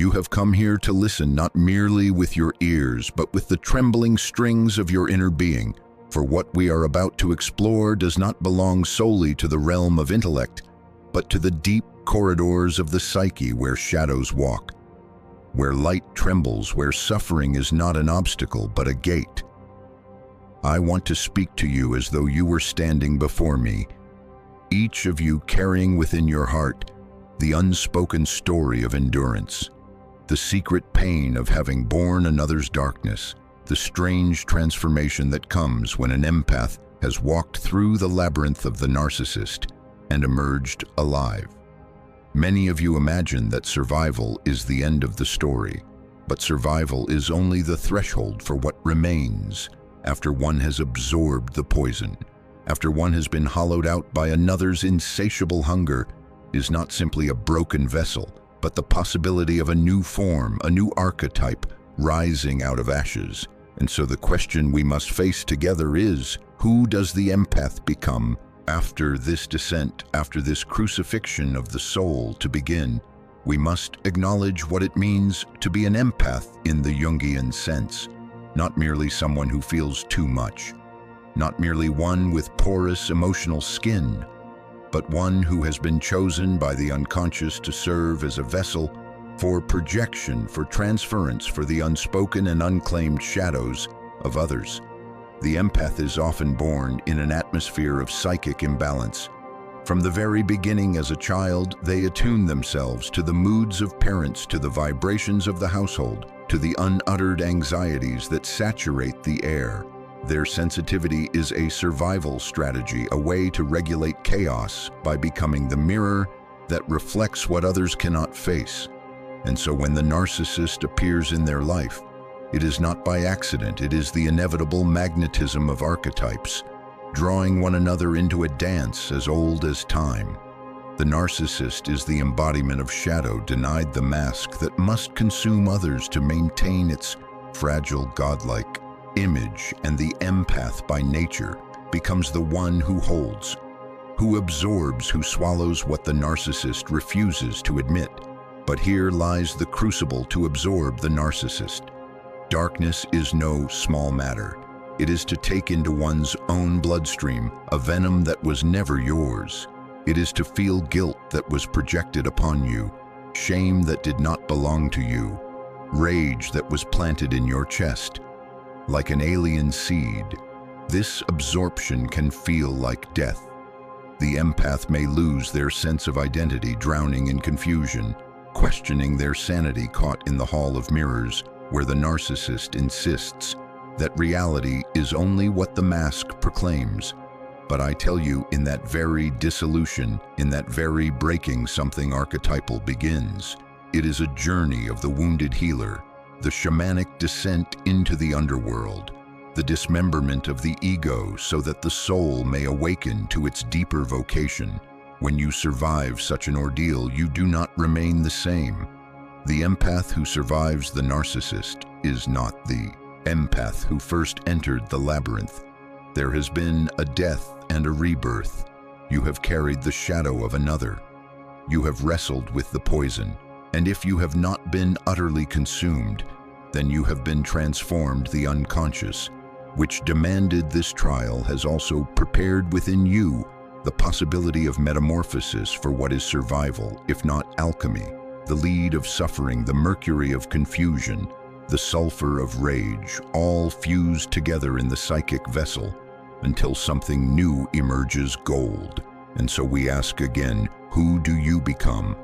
You have come here to listen not merely with your ears, but with the trembling strings of your inner being. For what we are about to explore does not belong solely to the realm of intellect, but to the deep corridors of the psyche where shadows walk, where light trembles, where suffering is not an obstacle but a gate. I want to speak to you as though you were standing before me, each of you carrying within your heart the unspoken story of endurance, the secret pain of having borne another's darkness, the strange transformation that comes when an empath has walked through the labyrinth of the narcissist and emerged alive. Many of you imagine that survival is the end of the story, but survival is only the threshold for what remains after one has absorbed the poison, after one has been hollowed out by another's insatiable hunger. Is not simply a broken vessel, but the possibility of a new form, a new archetype rising out of ashes. And so the question we must face together is, who does the empath become after this descent, after this crucifixion of the soul to begin? We must acknowledge what it means to be an empath in the Jungian sense, not merely someone who feels too much, not merely one with porous emotional skin, but one who has been chosen by the unconscious to serve as a vessel for projection, for transference, for the unspoken and unclaimed shadows of others. The empath is often born in an atmosphere of psychic imbalance. From the very beginning as a child, they attune themselves to the moods of parents, to the vibrations of the household, to the unuttered anxieties that saturate the air. Their sensitivity is a survival strategy, a way to regulate chaos by becoming the mirror that reflects what others cannot face. And so when the narcissist appears in their life, it is not by accident. It is the inevitable magnetism of archetypes, drawing one another into a dance as old as time. The narcissist is the embodiment of shadow, denied the mask that must consume others to maintain its fragile godlike image, and the empath by nature becomes the one who holds, who absorbs, who swallows what the narcissist refuses to admit. But here lies the crucible to absorb the narcissist. Darkness is no small matter. It is to take into one's own bloodstream a venom that was never yours. It is to feel guilt that was projected upon you, shame that did not belong to you, rage that was planted in your chest. Like an alien seed, this absorption can feel like death. The empath may lose their sense of identity, drowning in confusion, questioning their sanity, caught in the hall of mirrors, where the narcissist insists that reality is only what the mask proclaims. But I tell you, in that very dissolution, in that very breaking, something archetypal begins. It is a journey of the wounded healer, the shamanic descent into the underworld, the dismemberment of the ego so that the soul may awaken to its deeper vocation. When you survive such an ordeal, you do not remain the same. The empath who survives the narcissist is not the empath who first entered the labyrinth. There has been a death and a rebirth. You have carried the shadow of another. You have wrestled with the poison. And if you have not been utterly consumed, then you have been transformed. The unconscious, which demanded this trial, has also prepared within you the possibility of metamorphosis for what is survival, if not alchemy, the lead of suffering, the mercury of confusion, the sulfur of rage, all fused together in the psychic vessel until something new emerges, gold. And so we ask again, who do you become?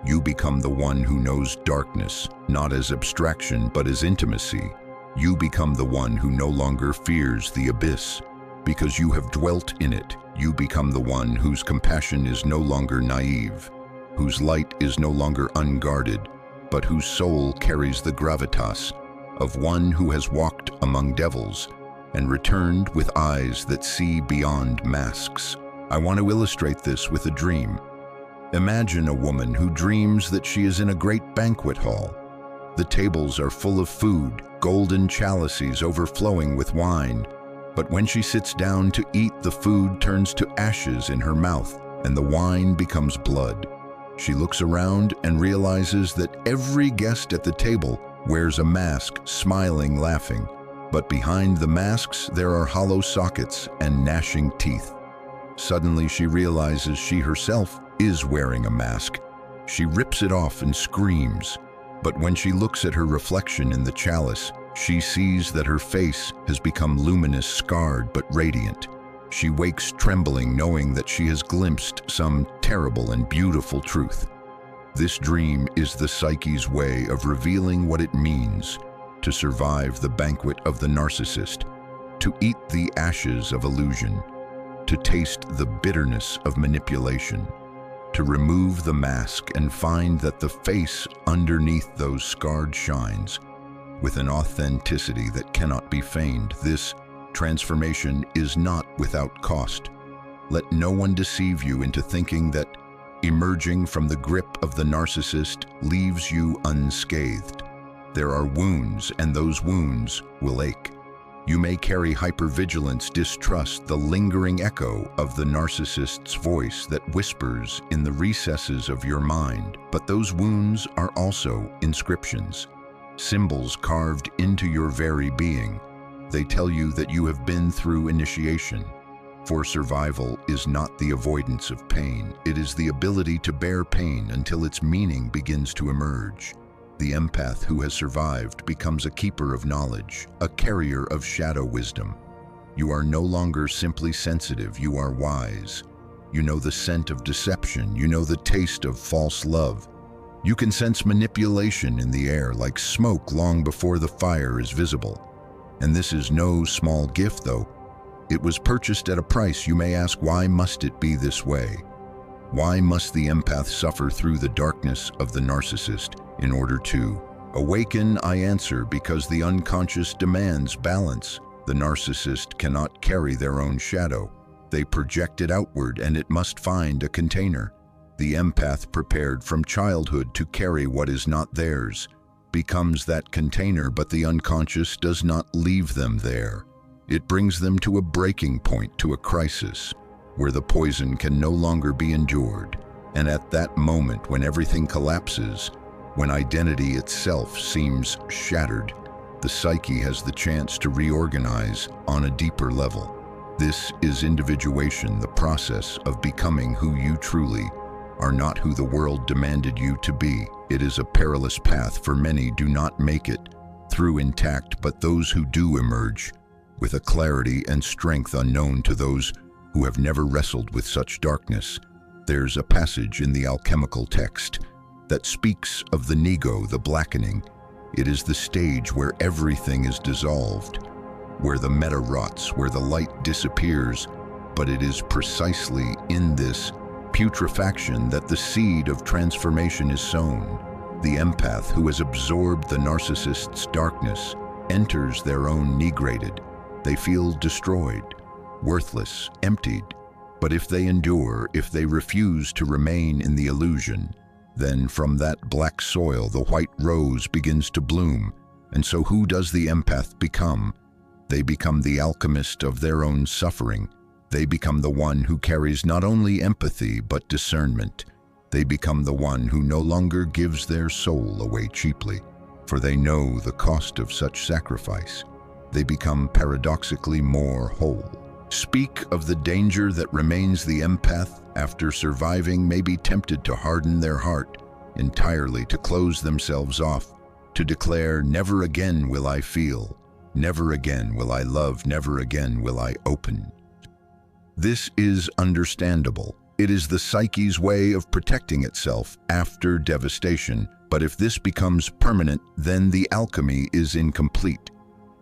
You become the one who knows darkness, not as abstraction, but as intimacy. You become the one who no longer fears the abyss, because you have dwelt in it. You become the one whose compassion is no longer naive, whose light is no longer unguarded, but whose soul carries the gravitas of one who has walked among devils and returned with eyes that see beyond masks. I want to illustrate this with a dream. Imagine a woman who dreams that she is in a great banquet hall. The tables are full of food, golden chalices overflowing with wine. But when she sits down to eat, the food turns to ashes in her mouth, and the wine becomes blood. She looks around and realizes that every guest at the table wears a mask, smiling, laughing. But behind the masks, there are hollow sockets and gnashing teeth. Suddenly, she realizes she herself is wearing a mask. She rips it off and screams. But when she looks at her reflection in the chalice, she sees that her face has become luminous, scarred but radiant. She wakes trembling, knowing that she has glimpsed some terrible and beautiful truth. This dream is the psyche's way of revealing what it means to survive the banquet of the narcissist, to eat the ashes of illusion, to taste the bitterness of manipulation, to remove the mask and find that the face underneath those scarred shines with an authenticity that cannot be feigned. This transformation is not without cost. Let no one deceive you into thinking that emerging from the grip of the narcissist leaves you unscathed. There are wounds, and those wounds will ache. You may carry hypervigilance, distrust, the lingering echo of the narcissist's voice that whispers in the recesses of your mind. But those wounds are also inscriptions, symbols carved into your very being. They tell you that you have been through initiation. For survival is not the avoidance of pain, it is the ability to bear pain until its meaning begins to emerge. The empath who has survived becomes a keeper of knowledge, a carrier of shadow wisdom. You are no longer simply sensitive, you are wise. You know the scent of deception, you know the taste of false love. You can sense manipulation in the air like smoke long before the fire is visible. And this is no small gift, though. It was purchased at a price. You may ask, why must it be this way? Why must the empath suffer through the darkness of the narcissist in order to awaken? I answer, because the unconscious demands balance. The narcissist cannot carry their own shadow. They project it outward, and it must find a container. The empath, prepared from childhood to carry what is not theirs, becomes that container, but the unconscious does not leave them there. It brings them to a breaking point, to a crisis, where the poison can no longer be endured. And at that moment, when everything collapses, when identity itself seems shattered, the psyche has the chance to reorganize on a deeper level. This is individuation, the process of becoming who you truly are, not who the world demanded you to be. It is a perilous path, for many do not make it through intact, but those who do emerge with a clarity and strength unknown to those who have never wrestled with such darkness. There's a passage in the alchemical text that speaks of the nego, the blackening. It is the stage where everything is dissolved, where the meta rots, where the light disappears. But it is precisely in this putrefaction that the seed of transformation is sown. The empath who has absorbed the narcissist's darkness enters their own negraded. They feel destroyed, worthless, emptied. But if they endure, if they refuse to remain in the illusion, then from that black soil the white rose begins to bloom. And so who does the empath become? They become the alchemist of their own suffering. They become the one who carries not only empathy but discernment. They become the one who no longer gives their soul away cheaply, for they know the cost of such sacrifice. They become paradoxically more whole. Speak of the danger that remains. The empath, after surviving, may be tempted to harden their heart entirely, to close themselves off, to declare, never again will I feel, never again will I love, never again will I open. This is understandable. It is the psyche's way of protecting itself after devastation. But if this becomes permanent, then the alchemy is incomplete.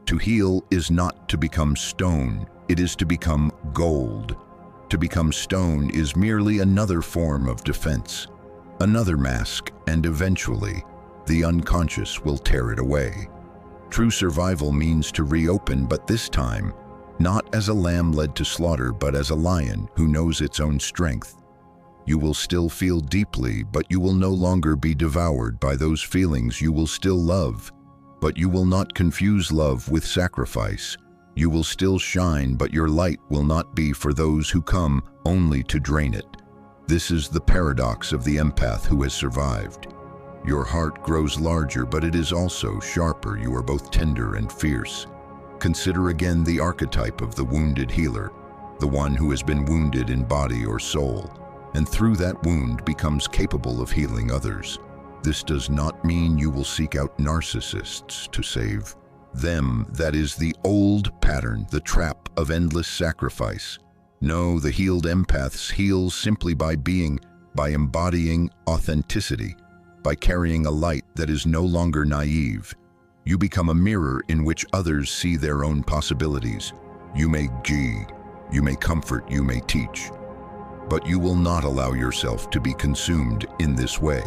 To heal is not to become stone, it is to become gold. To become stone is merely another form of defense, another mask, and eventually, the unconscious will tear it away. True survival means to reopen, but this time, not as a lamb led to slaughter, but as a lion who knows its own strength. You will still feel deeply, but you will no longer be devoured by those feelings. You will still love, but you will not confuse love with sacrifice. You will still shine, but your light will not be for those who come only to drain it. This is the paradox of the empath who has survived. Your heart grows larger, but it is also sharper. You are both tender and fierce. Consider again the archetype of the wounded healer, the one who has been wounded in body or soul, and through that wound becomes capable of healing others. This does not mean you will seek out narcissists to save them. That is the old pattern, the trap of endless sacrifice. No, the healed empaths heal simply by embodying authenticity, by carrying a light that is no longer naive. You become a mirror in which others see their own possibilities. You may comfort, you may teach, but you will not allow yourself to be consumed in this way.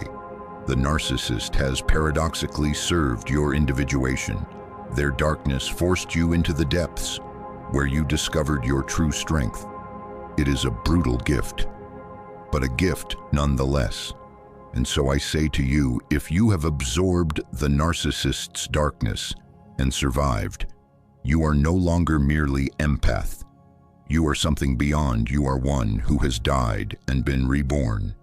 The narcissist has paradoxically served your individuation. Their darkness forced you into the depths where you discovered your true strength. It is a brutal gift, but a gift nonetheless. And so I say to you, if you have absorbed the narcissist's darkness and survived, you are no longer merely empath. You are something beyond. You are one who has died and been reborn.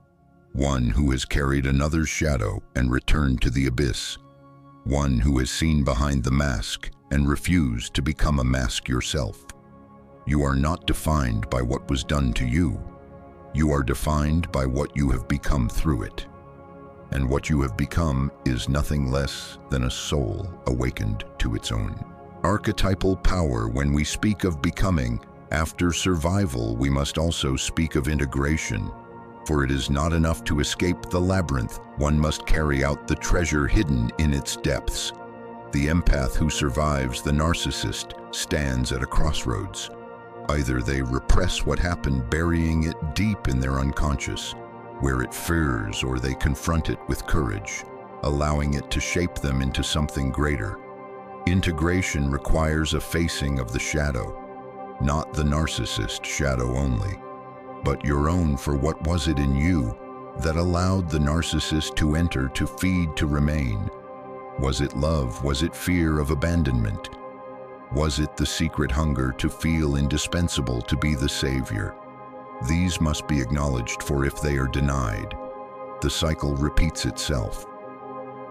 One who has carried another's shadow and returned to the abyss. One who has seen behind the mask and refused to become a mask yourself. You are not defined by what was done to you. You are defined by what you have become through it. And what you have become is nothing less than a soul awakened to its own archetypal power. When we speak of becoming, after survival, we must also speak of integration. For it is not enough to escape the labyrinth, one must carry out the treasure hidden in its depths. The empath who survives the narcissist stands at a crossroads. Either they repress what happened, burying it deep in their unconscious, where it fears, or they confront it with courage, allowing it to shape them into something greater. Integration requires a facing of the shadow, not the narcissist shadow only, but your own. For what was it in you that allowed the narcissist to enter, to feed, to remain? Was it love? Was it fear of abandonment? Was it the secret hunger to feel indispensable, to be the savior? These must be acknowledged, for if they are denied, the cycle repeats itself.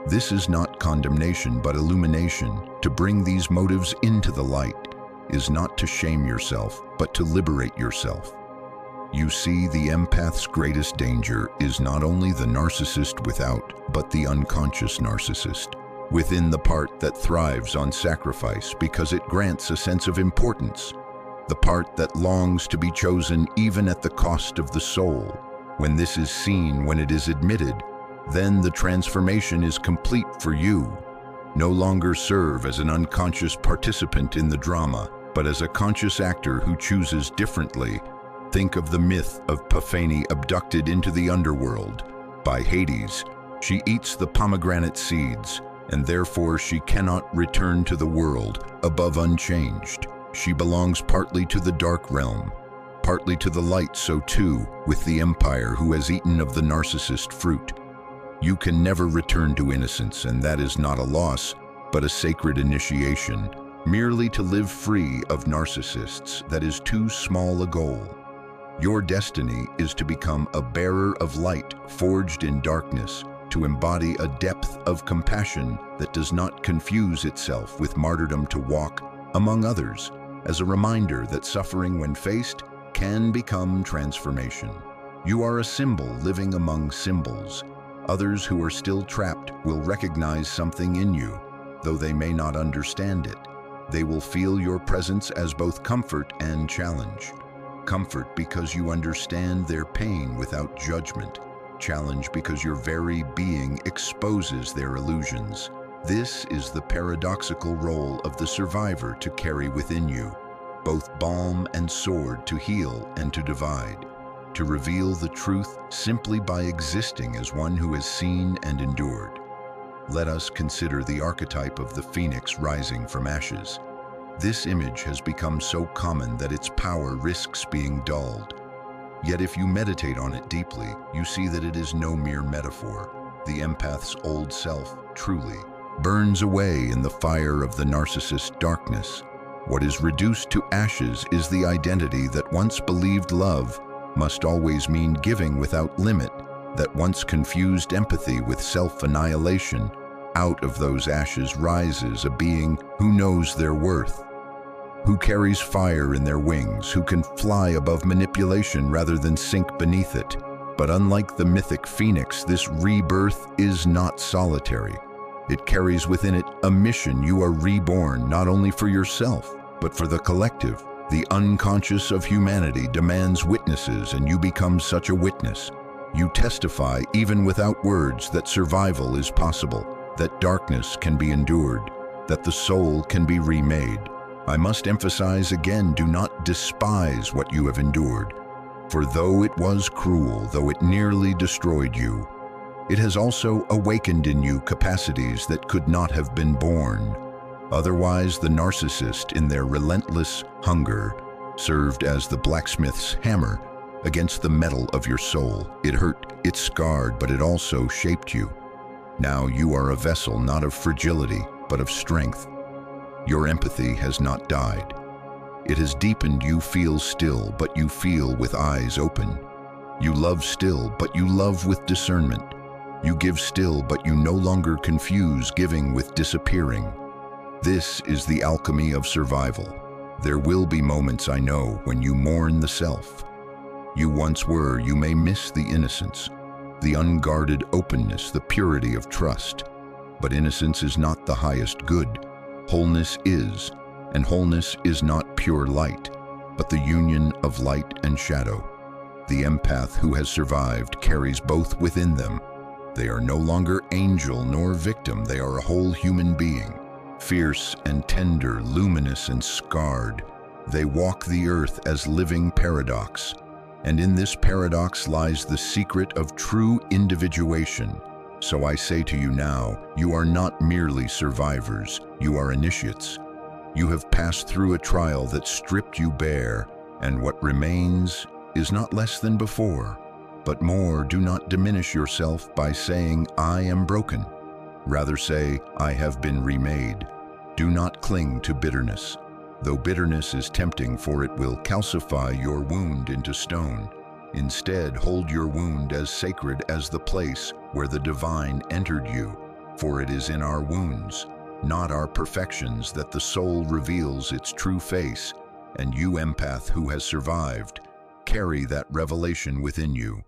This is not condemnation, but illumination. To bring these motives into the light is not to shame yourself, but to liberate yourself. You see, the empath's greatest danger is not only the narcissist without, but the unconscious narcissist within, the part that thrives on sacrifice because it grants a sense of importance, the part that longs to be chosen even at the cost of the soul. When this is seen, when it is admitted, then the transformation is complete, for you no longer serve as an unconscious participant in the drama, but as a conscious actor who chooses differently. Think of the myth of Persephone abducted into the underworld by Hades. She eats the pomegranate seeds, and therefore she cannot return to the world above unchanged. She belongs partly to the dark realm, partly to the light. So too with the empire who has eaten of the narcissist fruit. You can never return to innocence, and that is not a loss, but a sacred initiation. Merely to live free of narcissists, that is too small a goal. Your destiny is to become a bearer of light, forged in darkness, to embody a depth of compassion that does not confuse itself with martyrdom, to walk among others as a reminder that suffering, when faced, can become transformation. You are a symbol living among symbols. Others who are still trapped will recognize something in you, though they may not understand it. They will feel your presence as both comfort and challenge. Comfort because you understand their pain without judgment. Challenge because your very being exposes their illusions. This is the paradoxical role of the survivor, to carry within you both balm and sword, to heal and to divide, to reveal the truth simply by existing as one who has seen and endured. Let us consider the archetype of the phoenix rising from ashes. This image has become so common that its power risks being dulled. Yet if you meditate on it deeply, you see that it is no mere metaphor. The empath's old self truly burns away in the fire of the narcissist's darkness. What is reduced to ashes is the identity that once believed love, must always mean giving without limit, that once confused empathy with self-annihilation. Out of those ashes rises a being who knows their worth, who carries fire in their wings, who can fly above manipulation rather than sink beneath it. But unlike the mythic phoenix, this rebirth is not solitary. It carries within it a mission. You are reborn not only for yourself, but for the collective. The unconscious of humanity demands witnesses, and you become such a witness. You testify, even without words, that survival is possible, that darkness can be endured, that the soul can be remade. I must emphasize again, do not despise what you have endured, for though it was cruel, though it nearly destroyed you, it has also awakened in you capacities that could not have been born. Otherwise, the narcissist, in their relentless hunger, served as the blacksmith's hammer against the metal of your soul. It hurt, it scarred, but it also shaped you. Now you are a vessel not of fragility, but of strength. Your empathy has not died. It has deepened. You feel still, but you feel with eyes open. You love still, but you love with discernment. You give still, but you no longer confuse giving with disappearing. This is the alchemy of survival. There will be moments, I know, when you mourn the self you once were. You may miss the innocence, the unguarded openness, the purity of trust. But innocence is not the highest good. Wholeness is, and wholeness is not pure light, but the union of light and shadow. The empath who has survived carries both within them. They are no longer angel nor victim. They are a whole human being, fierce and tender, luminous and scarred. They walk the earth as living paradox. And in this paradox lies the secret of true individuation. So I say to you now, you are not merely survivors, you are initiates. You have passed through a trial that stripped you bare, and what remains is not less than before. But more, do not diminish yourself by saying, I am broken. Rather say, I have been remade. Do not cling to bitterness. Though bitterness is tempting, for it will calcify your wound into stone. Instead, hold your wound as sacred as the place where the divine entered you. For it is in our wounds, not our perfections, that the soul reveals its true face. And you, empath who has survived, carry that revelation within you.